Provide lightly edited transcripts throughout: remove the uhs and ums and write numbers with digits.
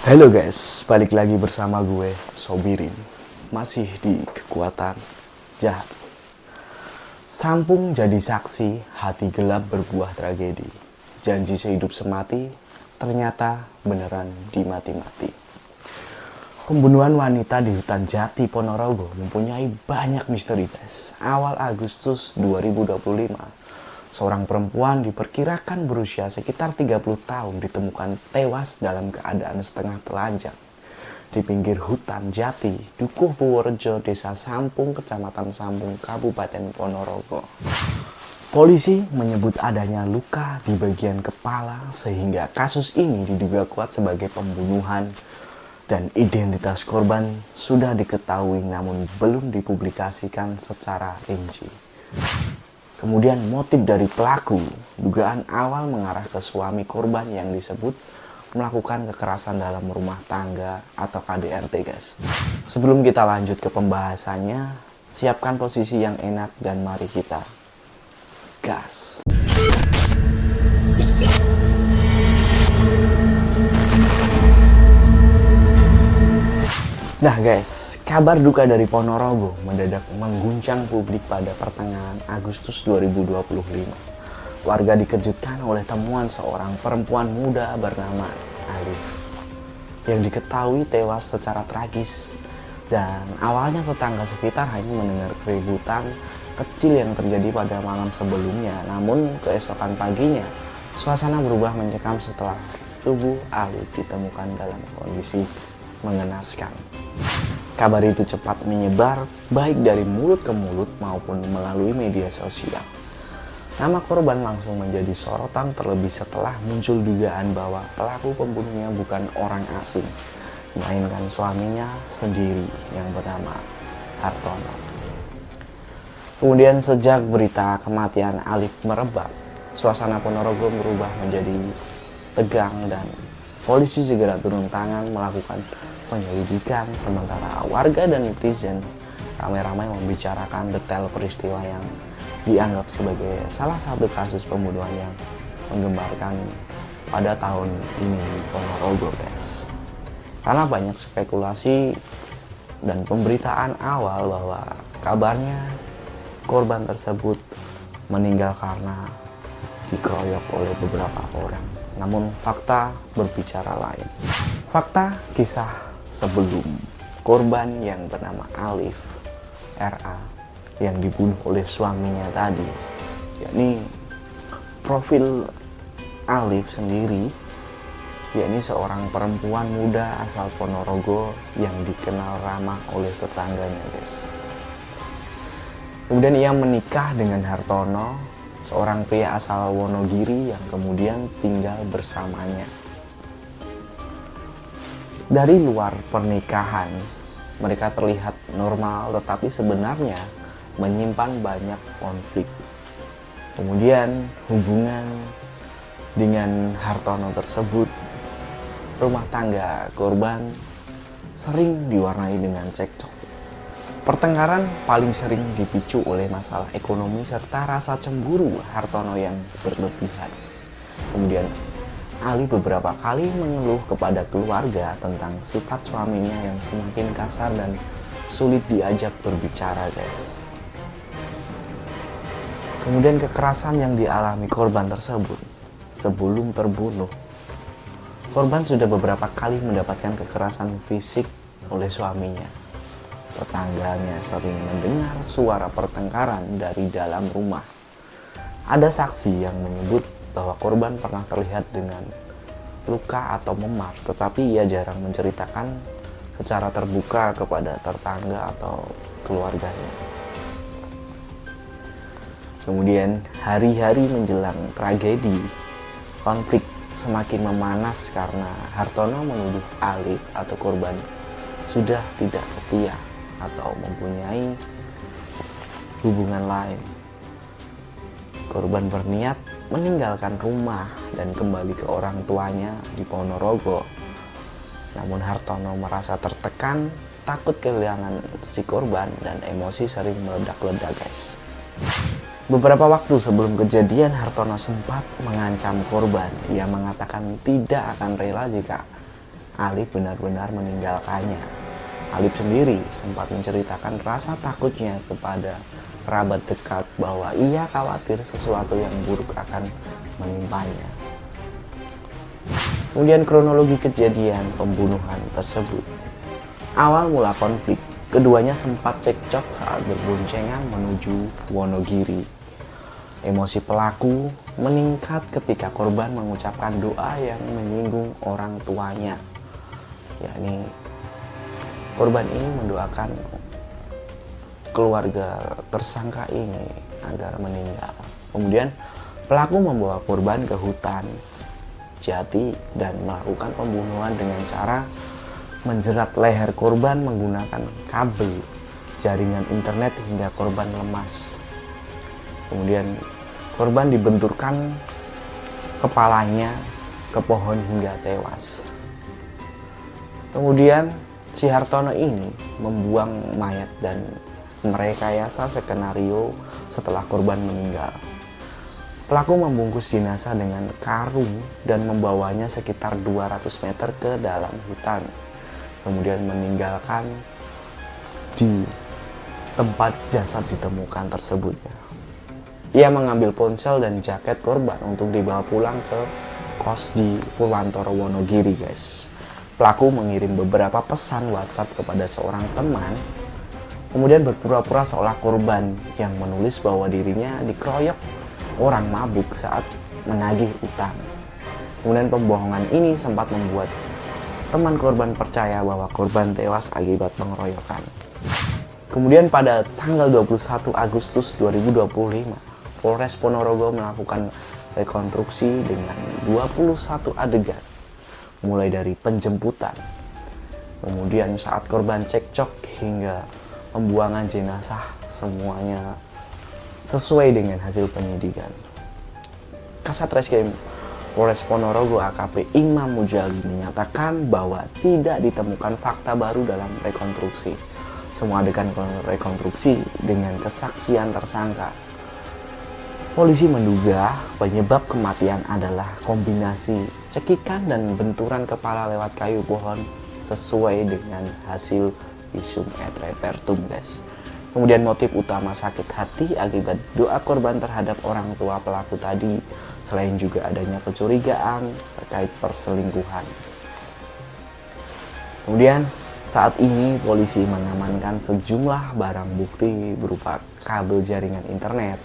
Halo guys, balik lagi bersama gue, Sobirin. Masih di kekuatan jahat. Sampung jadi saksi, hati gelap berbuah tragedi. Janji sehidup semati, ternyata beneran dimati-mati. Pembunuhan wanita di hutan Jati Ponorogo mempunyai banyak misteri guys. Awal Agustus 2025, seorang perempuan diperkirakan berusia sekitar 30 tahun ditemukan tewas dalam keadaan setengah telanjang di pinggir hutan Jati, Dukuh Purworejo, Desa Sampung, Kecamatan Sampung, Kabupaten Ponorogo. Polisi menyebut adanya luka di bagian kepala sehingga kasus ini diduga kuat sebagai pembunuhan dan identitas korban sudah diketahui namun belum dipublikasikan secara rinci. Kemudian motif dari pelaku, dugaan awal mengarah ke suami korban yang disebut melakukan kekerasan dalam rumah tangga atau KDRT guys. Sebelum kita lanjut ke pembahasannya, siapkan posisi yang enak dan mari kita gas. Nah guys, kabar duka dari Ponorogo mendadak mengguncang publik pada pertengahan Agustus 2025. Warga dikejutkan oleh temuan seorang perempuan muda bernama Alif yang diketahui tewas secara tragis. Dan awalnya tetangga sekitar hanya mendengar keributan kecil yang terjadi pada malam sebelumnya. Namun keesokan paginya, suasana berubah mencekam setelah tubuh Alif ditemukan dalam kondisi mengenaskan. Kabar itu cepat menyebar baik dari mulut ke mulut maupun melalui media sosial. Nama korban langsung menjadi sorotan terlebih setelah muncul dugaan bahwa pelaku pembunuhnya bukan orang asing, melainkan suaminya sendiri yang bernama Hartono. Kemudian sejak berita kematian Alif merebak, suasana Ponorogo berubah menjadi tegang dan polisi segera turun tangan melakukan penyelidikan, sementara warga dan netizen ramai-ramai membicarakan detail peristiwa yang dianggap sebagai salah satu kasus pembunuhan yang menggemparkan pada tahun ini di Ponorogo guys. Karena banyak spekulasi dan pemberitaan awal bahwa kabarnya korban tersebut meninggal karena dikeroyok oleh beberapa orang. Namun fakta berbicara lain. Fakta kisah sebelum korban yang bernama Alif RA yang dibunuh oleh suaminya tadi, yakni profil Alif sendiri, yakni seorang perempuan muda asal Ponorogo yang dikenal ramah oleh tetangganya guys. Kemudian ia menikah dengan Hartono, seorang pria asal Wonogiri yang kemudian tinggal bersamanya. Dari luar pernikahan, mereka terlihat normal tetapi sebenarnya menyimpan banyak konflik. Kemudian hubungan dengan Hartono tersebut, rumah tangga korban sering diwarnai dengan cekcok. Pertengkaran paling sering dipicu oleh masalah ekonomi serta rasa cemburu Hartono yang berlebihan. Kemudian Ali beberapa kali mengeluh kepada keluarga tentang sifat suaminya yang semakin kasar dan sulit diajak berbicara guys. Kemudian kekerasan yang dialami korban tersebut sebelum terbunuh. Korban sudah beberapa kali mendapatkan kekerasan fisik oleh suaminya. Tetangganya sering mendengar suara pertengkaran dari dalam rumah. Ada saksi yang menyebut bahwa korban pernah terlihat dengan luka atau memar, tetapi ia jarang menceritakan secara terbuka kepada tetangga atau keluarganya. Kemudian hari-hari menjelang tragedi, konflik semakin memanas karena Hartono menuduh Alif atau korban sudah tidak setia atau mempunyai hubungan lain. Korban berniat meninggalkan rumah dan kembali ke orang tuanya di Ponorogo. Namun Hartono merasa tertekan, takut kehilangan si korban dan emosi sering meledak-ledak guys. Beberapa waktu sebelum kejadian, Hartono sempat mengancam korban. Ia mengatakan tidak akan rela jika Alif benar-benar meninggalkannya. Alif sendiri sempat menceritakan rasa takutnya kepada kerabat dekat bahwa ia khawatir sesuatu yang buruk akan menimpanya. Kemudian kronologi kejadian pembunuhan tersebut. Awal mula konflik, keduanya sempat cekcok saat berboncengan menuju Wonogiri. Emosi pelaku meningkat ketika korban mengucapkan doa yang menyinggung orang tuanya. Yakni korban ini mendoakan keluarga tersangka ini agar meninggal. Kemudian pelaku membawa korban ke hutan jati dan melakukan pembunuhan dengan cara menjerat leher korban menggunakan kabel jaringan internet hingga korban lemas. Kemudian korban dibenturkan kepalanya ke pohon hingga tewas. Kemudian si Hartono ini membuang mayat dan merekayasa skenario setelah korban meninggal. Pelaku membungkus jenazah dengan karung dan membawanya sekitar 200 meter ke dalam hutan. Kemudian meninggalkan di tempat jasad ditemukan tersebut. Ia mengambil ponsel dan jaket korban untuk dibawa pulang ke kos di Purwantoro Wonogiri, guys. Pelaku mengirim beberapa pesan WhatsApp kepada seorang teman, kemudian berpura-pura seolah korban yang menulis bahwa dirinya dikeroyok orang mabuk saat menagih utang. Kemudian pembohongan ini sempat membuat teman korban percaya bahwa korban tewas akibat pengeroyokan. Kemudian pada tanggal 21 Agustus 2025, Polres Ponorogo melakukan rekonstruksi dengan 21 adegan, mulai dari penjemputan, kemudian saat korban cekcok hingga pembuangan jenazah, semuanya sesuai dengan hasil penyidikan. Kasat Reskrim Polres Ponorogo AKP Imam Mujali menyatakan bahwa tidak ditemukan fakta baru dalam rekonstruksi. Semua adegan rekonstruksi dengan kesaksian tersangka. Polisi menduga penyebab kematian adalah kombinasi cekikan dan benturan kepala lewat kayu pohon sesuai dengan hasil visum et repertum, guys. Kemudian motif utama sakit hati akibat doa korban terhadap orang tua pelaku tadi, selain juga adanya kecurigaan terkait perselingkuhan. Kemudian saat ini polisi mengamankan sejumlah barang bukti berupa kabel jaringan internet,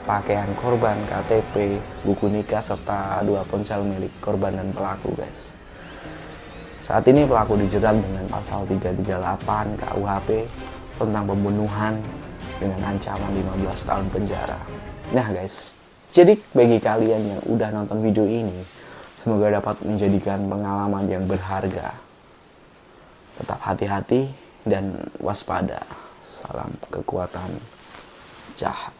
pakaian korban, KTP, buku nikah, serta 2 ponsel milik korban dan pelaku, guys. Saat ini pelaku dijerat dengan pasal 338 KUHP tentang pembunuhan dengan ancaman 15 tahun penjara. Nah guys, jadi bagi kalian yang udah nonton video ini, semoga dapat menjadikan pengalaman yang berharga. Tetap hati-hati dan waspada. Salam kekuatan jahat.